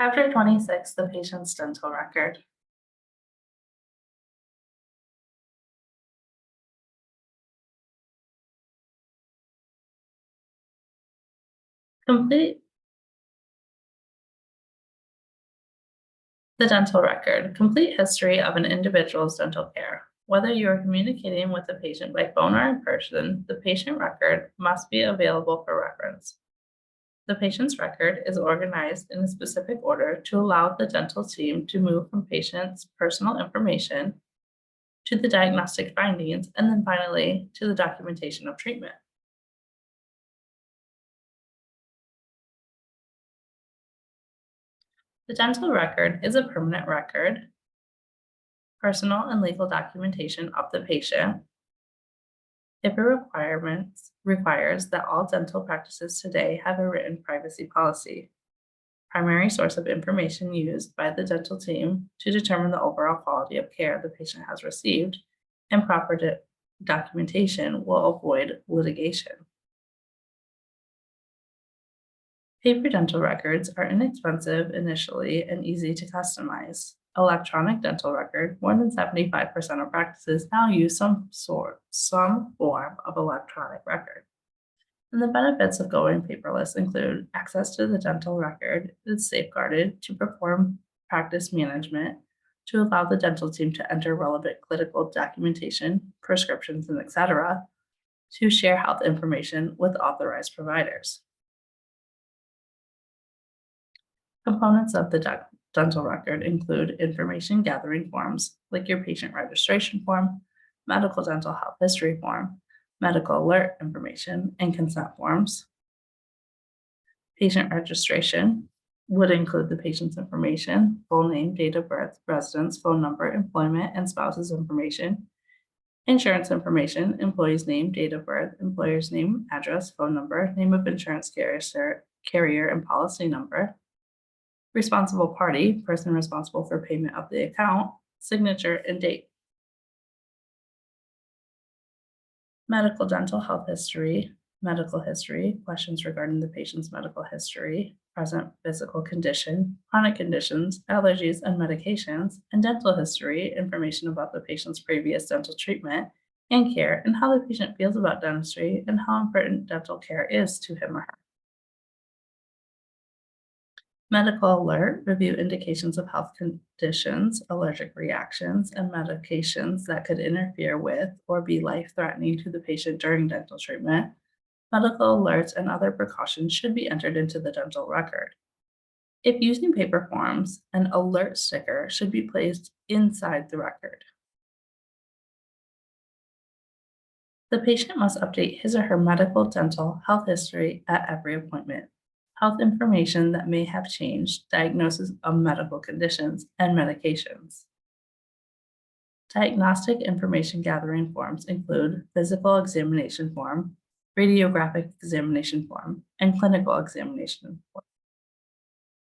Chapter 26, the patient's dental record. Complete the dental record. Complete history of an individual's dental care. Whether you are communicating with the patient by phone or in person, the patient record must be available for reference. The patient's record is organized in a specific order to allow the dental team to move from patient's personal information to the diagnostic findings and then finally to the documentation of treatment. The dental record is a permanent record, personal and legal documentation of the patient. If it requires that all dental practices today have a written privacy policy, primary source of information used by the dental team to determine the overall quality of care the patient has received, and proper documentation will avoid litigation. Paper dental records are inexpensive initially and easy to customize. Electronic dental record, more than 75% of practices now use some form of electronic record. And the benefits of going paperless include access to the dental record is safeguarded to perform practice management, to allow the dental team to enter relevant clinical documentation, prescriptions, and etc., to share health information with authorized providers. Components of the dental record include information gathering forms like your patient registration form, medical dental health history form, medical alert information, and consent forms. Patient registration would include the patient's information, full name, date of birth, residence, phone number, employment, and spouse's information, insurance information, employee's name, date of birth, employer's name, address, phone number, name of insurance carrier, and policy number, responsible party, person responsible for payment of the account, signature, and date. Medical dental health history, medical history, questions regarding the patient's medical history, present physical condition, chronic conditions, allergies, and medications, and dental history, information about the patient's previous dental treatment and care, and how the patient feels about dentistry and how important dental care is to him or her. Medical alert, review indications of health conditions, allergic reactions, and medications that could interfere with or be life-threatening to the patient during dental treatment. Medical alerts and other precautions should be entered into the dental record. If using paper forms, an alert sticker should be placed inside the record. The patient must update his or her medical dental health history at every appointment. Health information that may have changed, diagnosis of medical conditions, and medications. Diagnostic information gathering forms include physical examination form, radiographic examination form, and clinical examination form.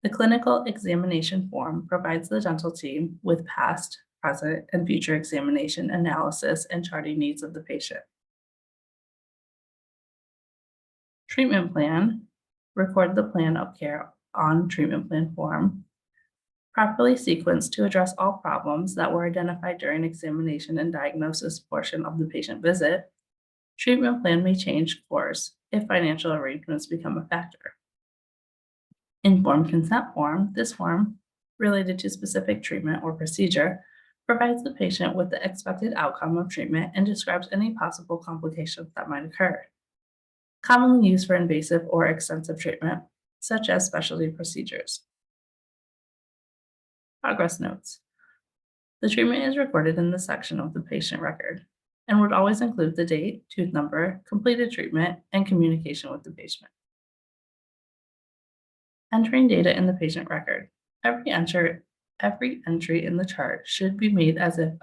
The clinical examination form provides the dental team with past, present, and future examination analysis and charting needs of the patient. Treatment plan. Record the plan of care on treatment plan form. Properly sequenced to address all problems that were identified during examination and diagnosis portion of the patient visit. Treatment plan may change course if financial arrangements become a factor. Informed consent form. This form, related to specific treatment or procedure, provides the patient with the expected outcome of treatment and describes any possible complications that might occur. Commonly used for invasive or extensive treatment, such as specialty procedures. Progress notes. The treatment is recorded in the section of the patient record and would always include the date, tooth number, completed treatment, and communication with the patient. Entering data in the patient record. Every entry in the chart should be made as if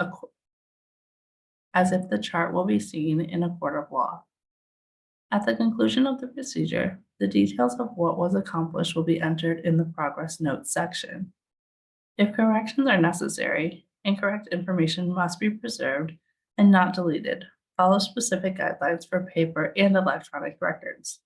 the chart will be seen in a court of law. At the conclusion of the procedure, the details of what was accomplished will be entered in the progress notes section. If corrections are necessary, incorrect information must be preserved and not deleted. Follow specific guidelines for paper and electronic records.